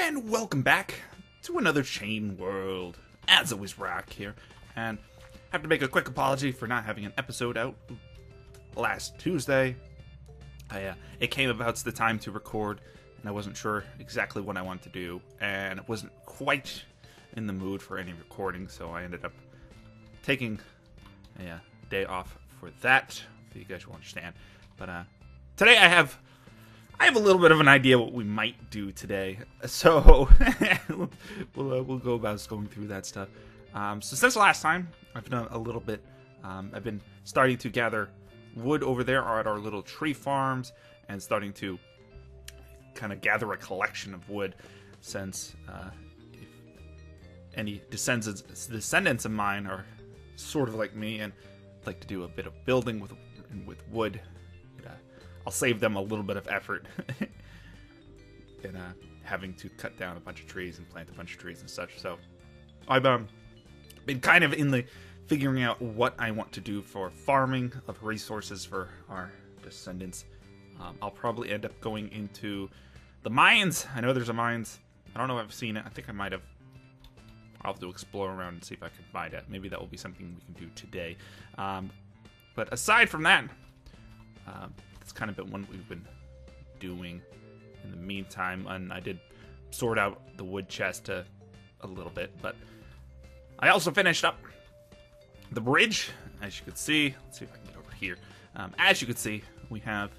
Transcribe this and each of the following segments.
And welcome back to another Chain World. As always, Rock here, and I have to make a quick apology for not having an episode out last Tuesday. It came about the time to record, and I wasn't sure exactly what I wanted to do, and I wasn't quite in the mood for any recording, so I ended up taking a day off for that. So you guys will understand. But today I have a little bit of an idea what we might do today, so we'll go about going through that stuff. So since the last time, I've done a little bit. I've been starting to gather wood over there at our little tree farms, and starting to kind of gather a collection of wood, since if any descendants of mine are sort of like me and like to do a bit of building with wood. I'll save them a little bit of effort in having to cut down a bunch of trees and plant a bunch of trees and such. So I've been kind of in the figuring out what I want to do for farming of resources for our descendants. I'll probably end up going into the mines. I know there's a mines. I don't know if I've seen it. I think I might have. I'll have to explore around and see if I can find it. Maybe that will be something we can do today. But aside from that, it's kind of been what we've been doing in the meantime. And I did sort out the wood chest a little bit, but I also finished up the bridge, as you can see. Let's see if I can get over here. As you can see, we have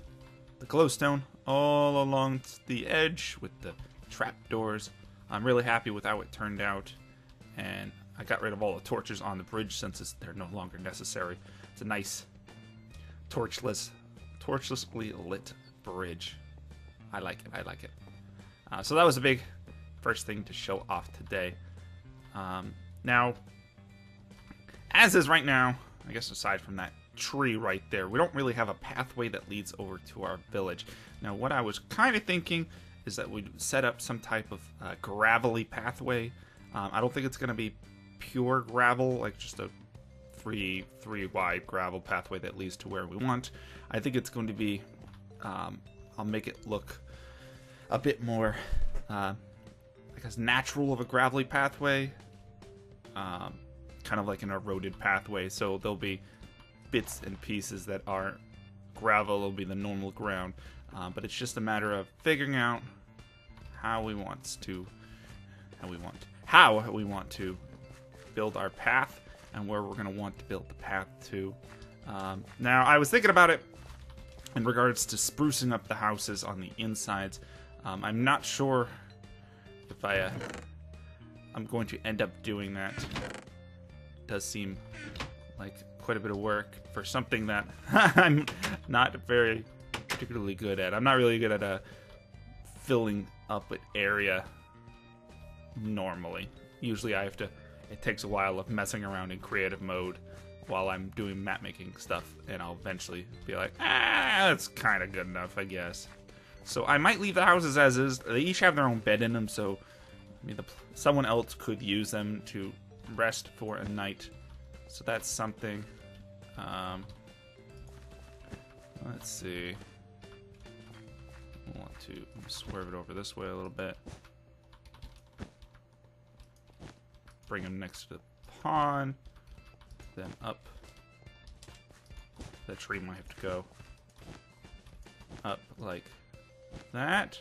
the glowstone all along the edge with the trapdoors. I'm really happy with how it turned out, and I got rid of all the torches on the bridge since they're no longer necessary. It's a nice torchlessly lit bridge. I like it. So that was a big first thing to show off today. Now, as is right now, I guess aside from that tree right there, we don't really have a pathway that leads over to our village. Now, what I was kind of thinking is that we'd set up some type of gravelly pathway. I don't think it's going to be pure gravel, like just a three wide gravel pathway that leads to where we want. I think it's going to be, I'll make it look a bit more, I guess, natural of a gravelly pathway, kind of like an eroded pathway. So there'll be bits and pieces that are gravel. It'll be the normal ground, but it's just a matter of figuring out how we want to build our path, and where we're going to want to build the path to. Now, I was thinking about it in regards to sprucing up the houses on the insides. I'm not sure if I'm going to end up doing that. It does seem like quite a bit of work for something that I'm not very particularly good at. I'm not really good at filling up an area normally. Usually I have to, it takes a while of messing around in creative mode while I'm doing map making stuff, and I'll eventually be like, that's kind of good enough, I guess. So I might leave the houses as is. They each have their own bed in them, so I mean, someone else could use them to rest for a night. So that's something. Let's see. I want to swerve it over this way a little bit. Bring him next to the pond. Then up. That tree might have to go up like that.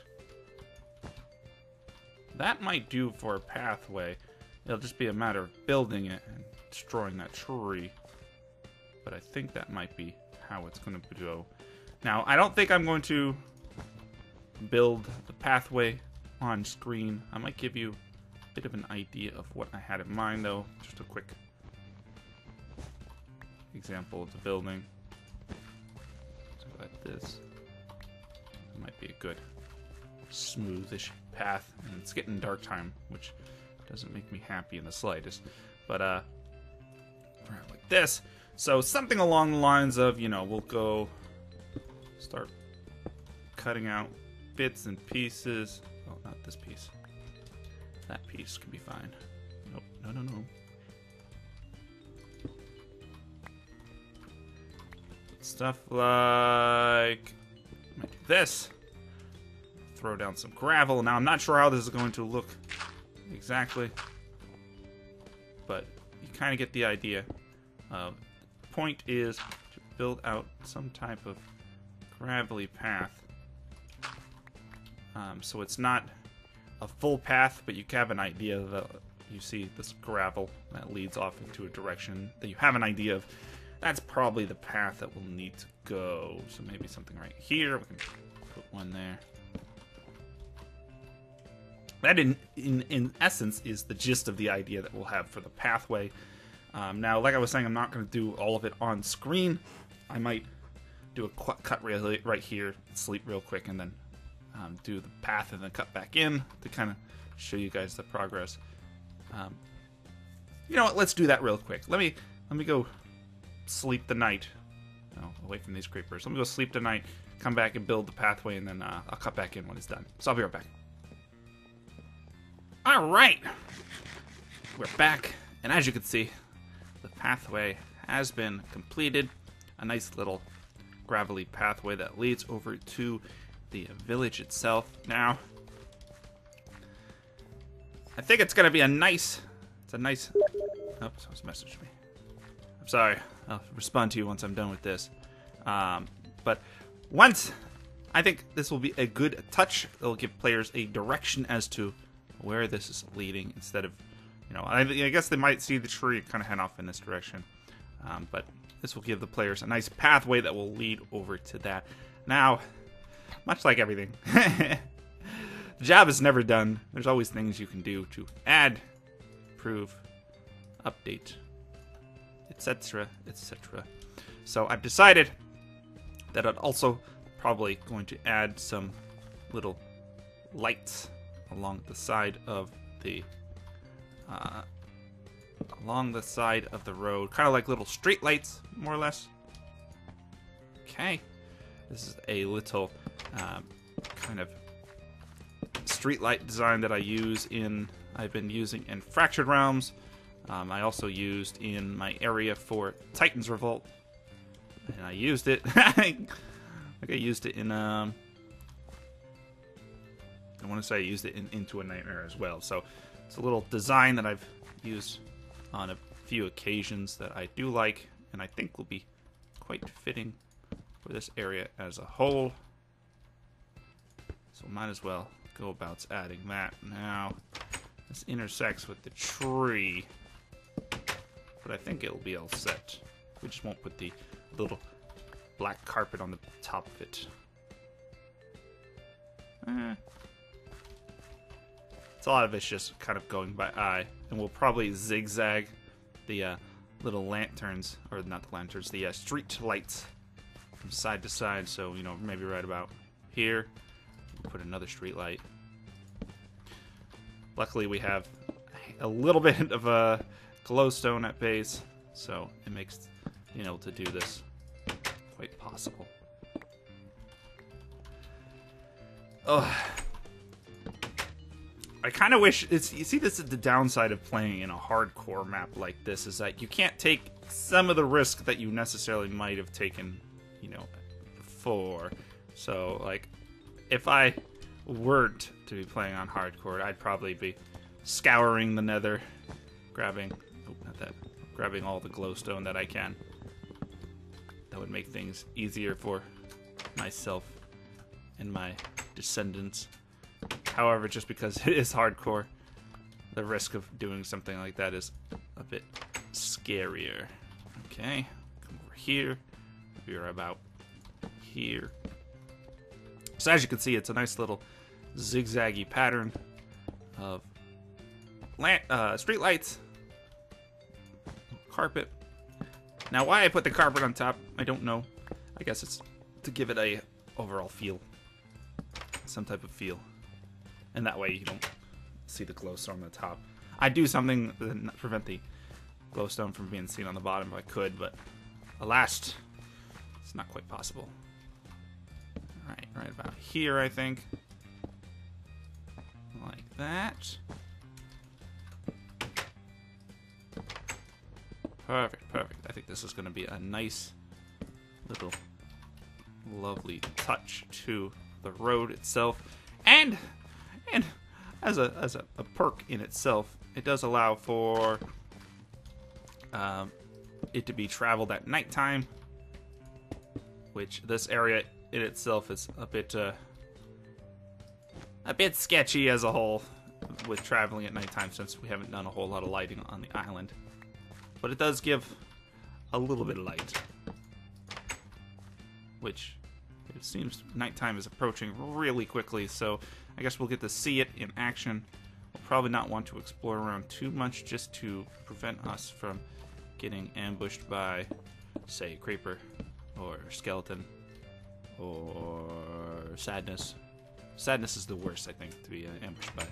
That might do for a pathway. It'll just be a matter of building it and destroying that tree. But I think that might be how it's going to go. Now, I don't think I'm going to build the pathway on screen. I might give you a bit of an idea of what I had in mind, though. Just a quick example of the building. So like this. It might be a good smoothish path. And it's getting dark time, which doesn't make me happy in the slightest. But like this. So something along the lines of, we'll go start cutting out bits and pieces. Oh, not this piece. That piece can be fine. Nope. No. Stuff like this. throw down some gravel. Now, I'm not sure how this is going to look exactly, but you kind of get the idea. The point is to build out some type of gravelly path. So it's not a full path, but you have an idea that you see this gravel that leads off into a direction that you have an idea of. That's probably the path that we'll need to go. So maybe something right here. We can put one there. That, in essence, is the gist of the idea that we'll have for the pathway. Now, like I was saying, I'm not going to do all of it on screen. I might do a cut right here, sleep real quick, and then do the path and then cut back in to kind of show you guys the progress. You know what? Let's do that real quick. Let me go sleep the night. Oh, away from these creepers. Let me go sleep the night, come back and build the pathway, and then I'll cut back in when it's done. So I'll be right back. Alright! We're back, and as you can see, the pathway has been completed. A nice little gravelly pathway that leads over to the village itself. Now, I think it's going to be a nice... It's a nice... Oh, someone's messaged me. I'm sorry. I'll respond to you once I'm done with this. But once... I think this will be a good touch. It'll give players a direction as to where this is leading instead of... You know, I guess they might see the tree kind of head off in this direction. But this will give the players a nice pathway that will lead over to that. Now, much like everything, the job is never done. There's always things you can do to add, improve, update, etc., etc. So I've decided that I'd also probably going to add some little lights along the side of the road, kind of like little street lights, more or less. Okay, this is a little kind of street light design that I've been using in Fractured Realms. I also used in my area for Titan's Revolt, and I used it. I used it in I want to say I used it in Into a Nightmare as well. So it's a little design that I've used on a few occasions that I do like, and I think will be quite fitting for this area as a whole. So might as well go about adding that. Now, this intersects with the tree, but I think it'll be all set. We just won't put the little black carpet on the top of it. It's a lot of it's just kind of going by eye, and we'll probably zigzag the little lanterns, or not the lanterns, the street lights from side to side. So, you know, maybe right about here, we'll put another street light. Luckily, we have a little bit of a glowstone at base, so it makes being able to do this quite possible. Oh, I kind of wish you see, this is the downside of playing in a hardcore map like this, is that you can't take some of the risk that you necessarily might have taken, you know, before. So, like, if I weren't to be playing on hardcore, I'd probably be scouring the nether, grabbing all the glowstone that I can. That would make things easier for myself and my descendants. However, just because it is hardcore, the risk of doing something like that is a bit scarier. Okay, come over here. We're about here. So as you can see, it's a nice little zigzaggy pattern of street lights, carpet. Now, why I put the carpet on top, I don't know. I guess it's to give it a overall feel, some type of feel, and that way you don't see the glowstone on the top. I'd do something to prevent the glowstone from being seen on the bottom if I could, but alas, it's not quite possible. Alright, right about here, I think. Like that. Perfect, perfect. I think this is going to be a nice little lovely touch to the road itself. And as a perk in itself, it does allow for it to be traveled at nighttime, which this area in itself is a bit sketchy as a whole with traveling at nighttime, since we haven't done a whole lot of lighting on the island. But it does give a little bit of light, which it seems nighttime is approaching really quickly, so I guess we'll get to see it in action. We'll probably not want to explore around too much, just to prevent us from getting ambushed by, say, creeper or skeleton or sadness. Sadness is the worst, I think, to be ambushed by.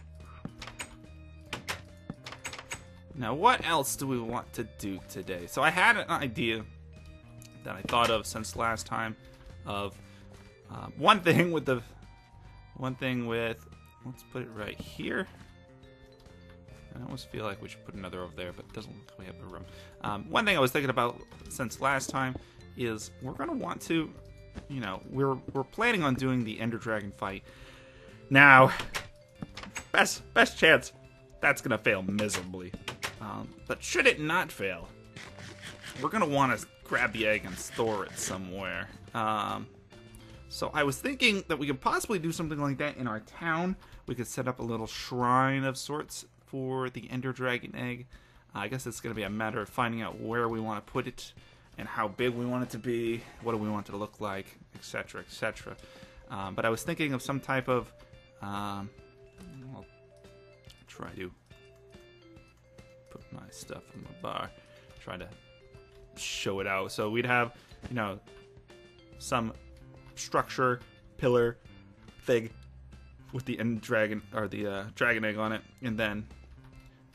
Now, what else do we want to do today? So I had an idea that I thought of since last time of one thing with, let's put it right here. I almost feel like we should put another over there, but it doesn't look like we have the room. One thing I was thinking about since last time is we're going to want to, we're planning on doing the Ender Dragon fight. Now, best chance that's going to fail miserably. But should it not fail, we're going to want to grab the egg and store it somewhere. So I was thinking that we could possibly do something like that in our town. We could set up a little shrine of sorts for the Ender Dragon egg. I guess it's going to be a matter of finding out where we want to put it and how big we want it to be, what do we want it to look like, etc., etc. But I was thinking of some type of... I'll try to put my stuff on my bar, try to show it out. So we'd have, some structure, pillar, thing with the end dragon, or the dragon egg on it, and then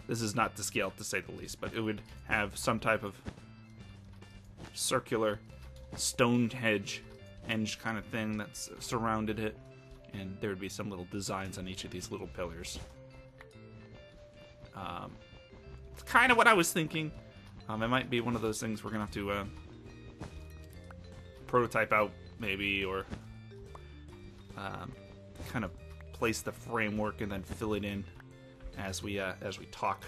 this is not to scale to say the least, but it would have some type of circular stone hedge kind of thing that's surrounded it, and there would be some little designs on each of these little pillars. It's kind of what I was thinking. It might be one of those things we're gonna have to prototype out, maybe, or kind of place the framework and then fill it in as we talk.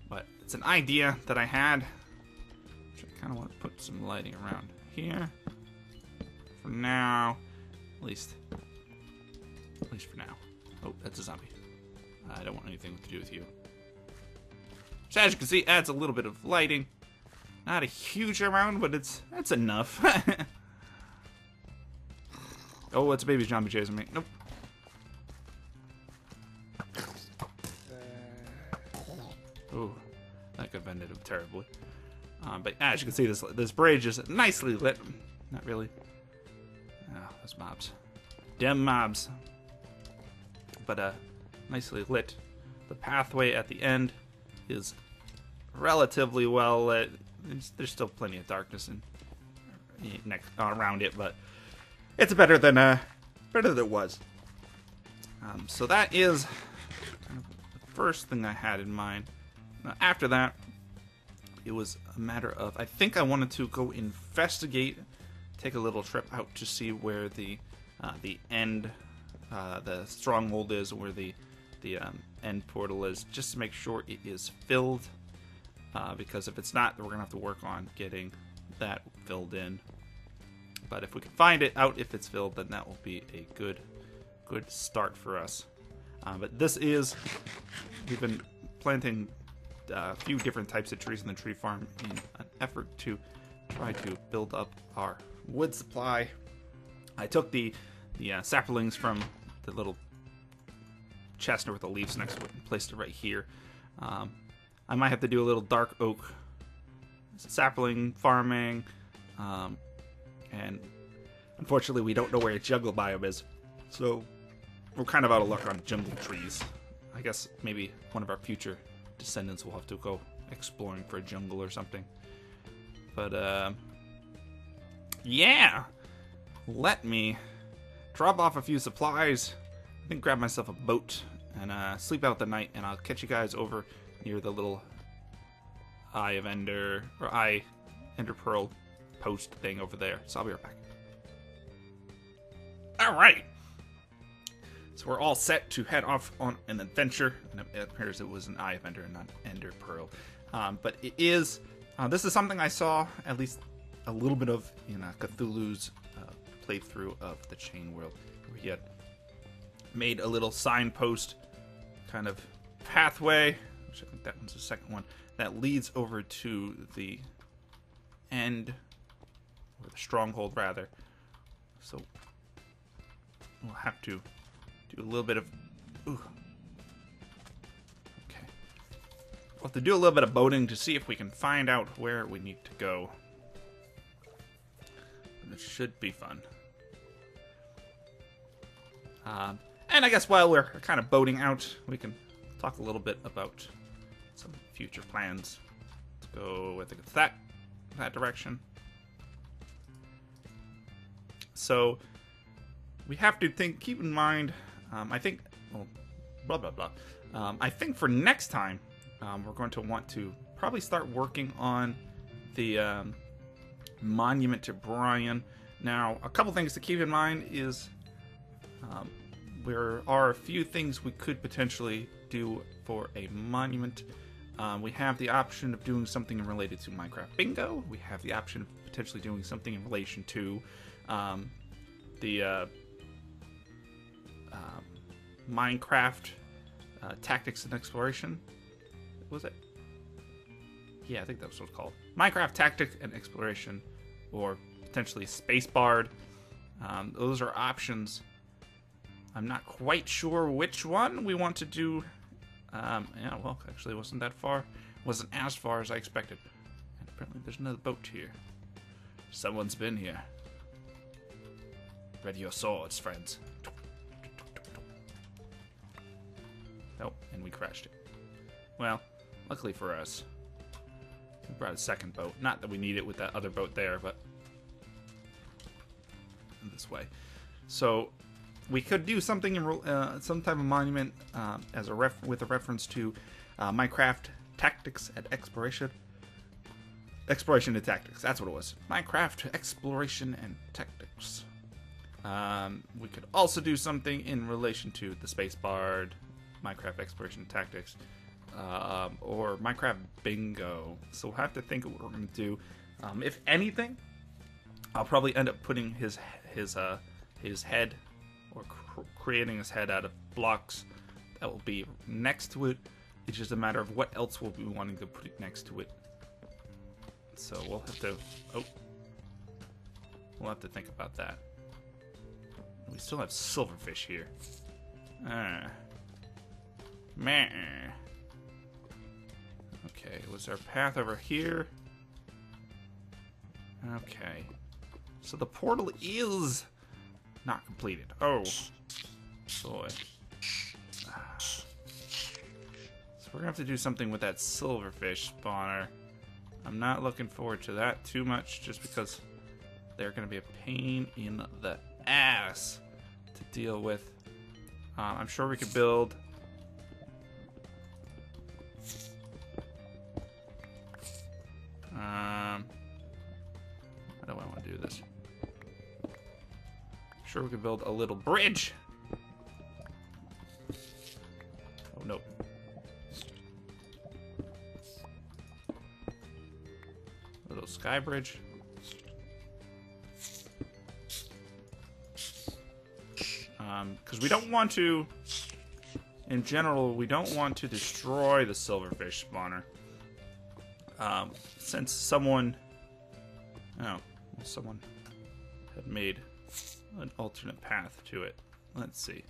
But it's an idea that I had, which I kind of want to put some lighting around here for now, at least for now. Oh, that's a zombie. I don't want anything to do with you. So as you can see, adds a little bit of lighting. Not a huge amount, but that's enough. Oh, it's a baby zombie chasing me. Nope. Oh, that could have ended up terribly. But as you can see, this bridge is nicely lit. Not really. Oh, those mobs. Dem mobs. But nicely lit. The pathway at the end is relatively well lit. There's still plenty of darkness around it, but it's better than it was. So that is kind of the first thing I had in mind. Now, after that, it was a matter of, I think I wanted to go investigate, take a little trip out to see where the end, the Stronghold is, where the end portal is, just to make sure it is filled. Because if it's not, then we're gonna have to work on getting that filled in. But if we can find it out if it's filled, then that will be a good start for us. But this is, we've been planting a few different types of trees in the tree farm in an effort to try to build up our wood supply. I took the saplings from the little chest with the leaves next to it and placed it right here. I might have to do a little dark oak sapling farming, and unfortunately we don't know where a jungle biome is, so we're kind of out of luck on jungle trees. I guess maybe one of our future descendants will have to go exploring for a jungle or something. But yeah, let me drop off a few supplies, I think grab myself a boat and sleep out the night, and I'll catch you guys over near the little Eye of Ender, or Ender Pearl post thing over there. So I'll be right back. Alright. So we're all set to head off on an adventure. And it appears it was an Eye of Ender and not Ender Pearl. But it is... this is something I saw at least a little bit of in Cthulhu's playthrough of the Chain World, where he had made a little signpost kind of pathway, which I think that one's the second one, that leads over to the end, or the Stronghold rather. So we'll have to do a little bit of... Ooh. Okay. We'll have to do a little bit of boating to see if we can find out where we need to go. It should be fun. And I guess while we're kind of boating out, we can talk a little bit about some future plans. Let's go, I think it's that direction. So we have to keep in mind, I think, well, blah, blah, blah. I think for next time, we're going to want to probably start working on the monument to Brian. Now, a couple things to keep in mind is there are a few things we could potentially do for a monument. We have the option of doing something related to Minecraft Bingo. We have the option of potentially doing something in relation to the Minecraft Tactics and Exploration. Was it? Yeah, I think that's what it's called. Minecraft Tactics and Exploration, or potentially Space Bard. Those are options. I'm not quite sure which one we want to do. Yeah, well, actually, it wasn't that far. It wasn't as far as I expected. And apparently, there's another boat here. Someone's been here. Ready your swords, friends. Oh, and we crashed it. Well, luckily for us, we brought a second boat. Not that we need it with that other boat there, but this way. So we could do something in some type of monument as with a reference to Minecraft Tactics and Exploration. Exploration and Tactics. That's what it was. Minecraft Exploration and Tactics. We could also do something in relation to the Space Bard, Minecraft Exploration and Tactics, or Minecraft Bingo. So we'll have to think of what we're going to do. If anything, I'll probably end up putting his head, or creating his head out of blocks that will be next to it. It's just a matter of what else we'll be wanting to put next to it. So we'll have to... Oh. We'll have to think about that. We still have silverfish here. Meh. Okay, was there a path over here? Okay. So the portal is not completed. Oh. Boy. So we're gonna have to do something with that silverfish spawner. I'm not looking forward to that too much, just because they're gonna be a pain in the ass to deal with. I'm sure we could build... how do I want to do this? Sure, we could build a little bridge. Oh no. A little sky bridge. Because we don't want to, in general, we don't want to destroy the silverfish spawner. Since someone had made an alternate path to it. Let's see.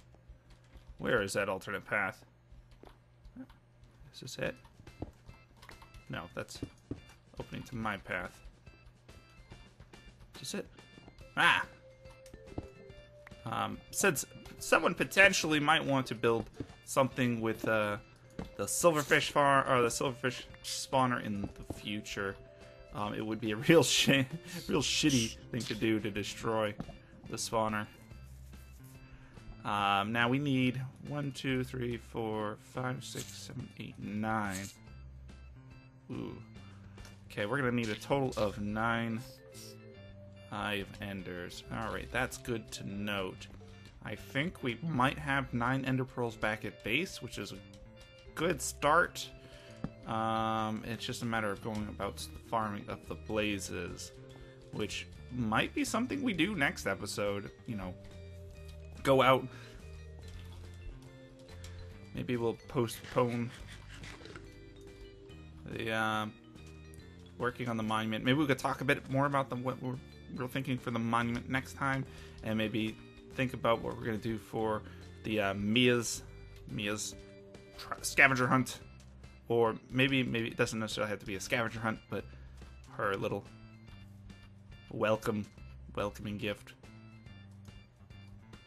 Where is that alternate path? Is this it? No, that's opening to my path. Is this it? Ah! Since someone potentially might want to build something with the silverfish farm or the silverfish spawner in the future, it would be a real shitty thing to do to destroy the spawner. Now we need 1, 2, 3, 4, 5, 6, 7, 8, 9. Ooh. Okay, we're gonna need a total of 9 Eye of Enders. Alright, that's good to note. I think we might have 9 ender pearls back at base, which is a good start. It's just a matter of going about the farming of the blazes, which might be something we do next episode. You know, go out. Maybe we'll postpone the working on the monument. Maybe we could talk a bit more about what we're thinking for the monument next time, and maybe think about what we're gonna do for the Mia's scavenger hunt, or maybe it doesn't necessarily have to be a scavenger hunt, but her little welcoming gift.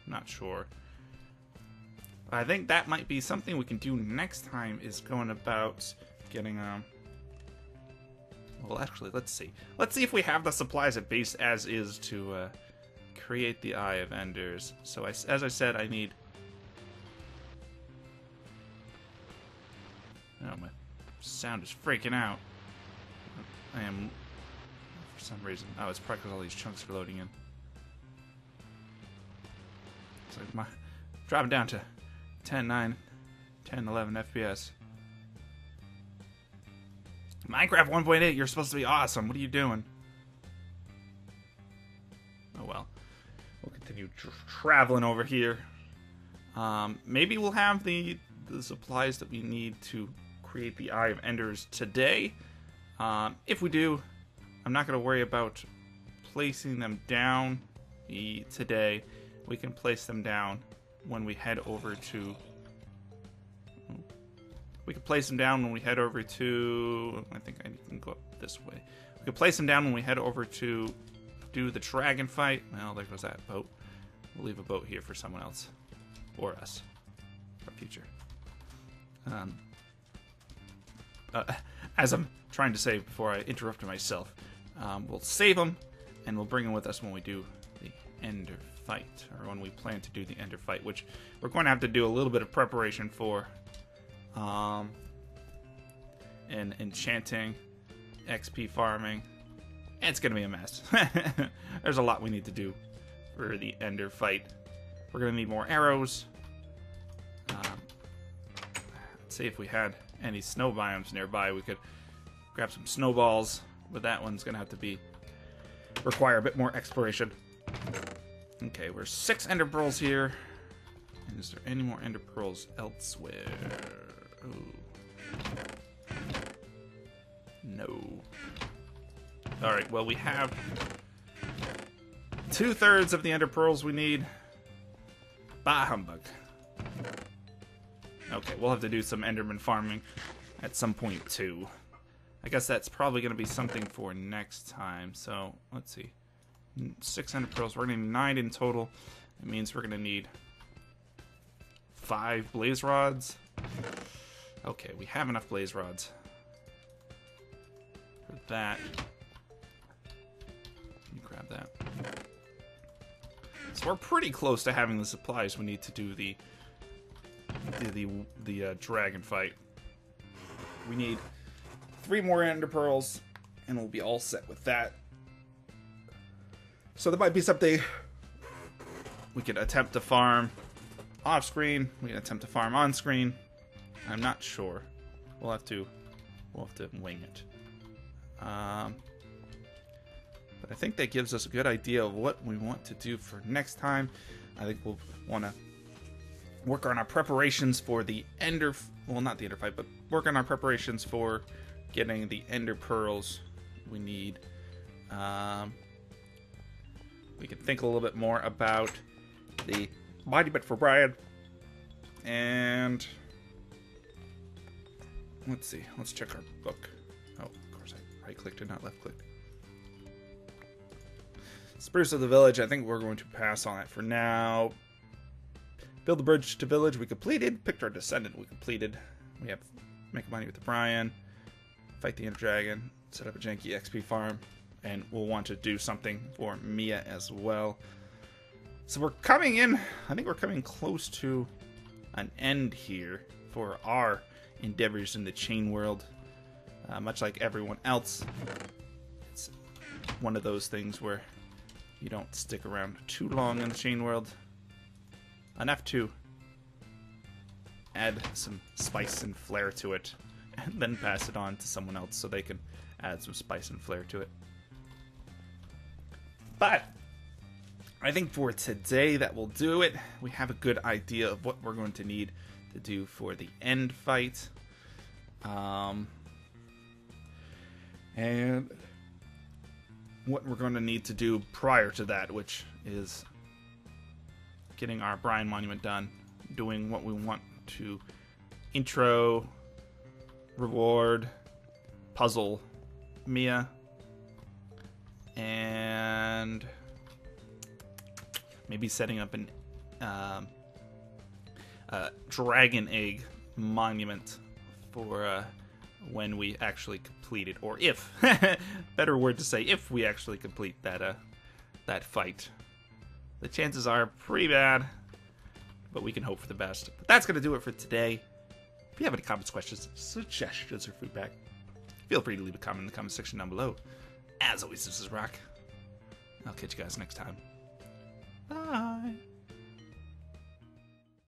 Not sure. I think that might be something we can do next time, is going about getting well, actually, let's see if we have the supplies at base as is to create the Eye of Enders. So as I said, I need... Oh, my sound is freaking out. I am, for some reason... Oh, it's probably because all these chunks are loading in. It's like dropping down to 10, 9, 10, 11 FPS. Minecraft 1.8, you're supposed to be awesome. What are you doing? Oh well. We'll continue traveling over here. Maybe we'll have the supplies that we need to create the Eye of Enders today. If we do, I'm not going to worry about placing them down today. We can place them down when we head over to... We can place them down when we head over to... I think I can go up this way. We can place them down when we head over to do the dragon fight. Well, there goes that boat. We'll leave a boat here for someone else. Or us. Our future. As I'm trying to say before I interrupted myself, we'll save them, and we'll bring them with us when we do the Ender fight. Or when we plan to do the Ender fight, which we're going to have to do a little bit of preparation for. And enchanting, XP farming. It's gonna be a mess. There's a lot we need to do for the Ender fight. We're gonna need more arrows. Let's see if we had any snow biomes nearby. We could grab some snowballs, but that one's gonna have to require a bit more exploration. Okay, we're 6 ender pearls here. And is there any more ender pearls elsewhere? Ooh. No. Alright, well, we have 2/3 of the ender pearls we need. Bah humbug. Okay, we'll have to do some enderman farming at some point too. I guess that's probably going to be something for next time. So, let's see. 6 ender pearls. We're going to need 9 in total. It means we're going to need 5 blaze rods. Okay, we have enough blaze rods for that. Let me grab that. So we're pretty close to having the supplies we need to do the dragon fight. We need 3 more ender pearls, and we'll be all set with that. So there might be something we could attempt to farm off screen. We can attempt to farm on screen. I'm not sure. We'll have to wing it. But I think that gives us a good idea of what we want to do for next time. I think we'll want to work on our preparations for the ender... Well, not the ender fight, but work on our preparations for getting the ender pearls we need. We can think a little bit more about the monument for Brian. And... let's see. Let's check our book. Oh, of course I right-clicked and not left-clicked. Spruce of the Village. I think we're going to pass on it for now. Build the bridge to village. We completed. Picked our descendant. We completed. We have make money with the Brian. Fight the Ender Dragon. Set up a janky XP farm. And we'll want to do something for Mia as well. So we're coming in. I think we're coming close to an end here for our endeavors in the chain world. Much like everyone else, it's one of those things where you don't stick around too long in the chain world. enough to add some spice and flair to it, and then pass it on to someone else so they can add some spice and flair to it. But I think for today that will do it. We have a good idea of what we're going to need to do for the end fight. And what we're going to need to do prior to that, which is getting our Brian Monument done, doing what we want to intro, reward, puzzle Mia, and maybe setting up an dragon egg monument for when we actually complete it, or if better word to say, if we actually complete that fight. The chances are pretty bad, but we can hope for the best. But that's gonna do it for today. If you have any comments, questions, suggestions, or feedback, feel free to leave a comment in the comment section down below. As always, this is Rock. I'll catch you guys next time. Bye.